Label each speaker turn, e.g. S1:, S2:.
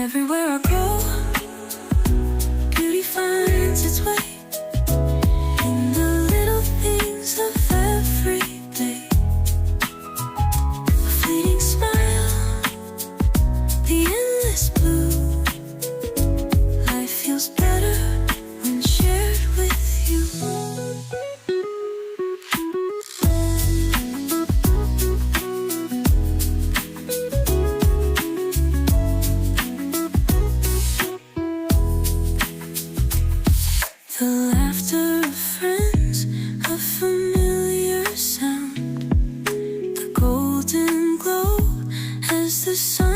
S1: Everywhere I go, beauty finds its way in the little things of every day. A fleeting smile, the endless blue. Life feels better when shared with you. The laughter of friends, a familiar sound. The golden glow as the sun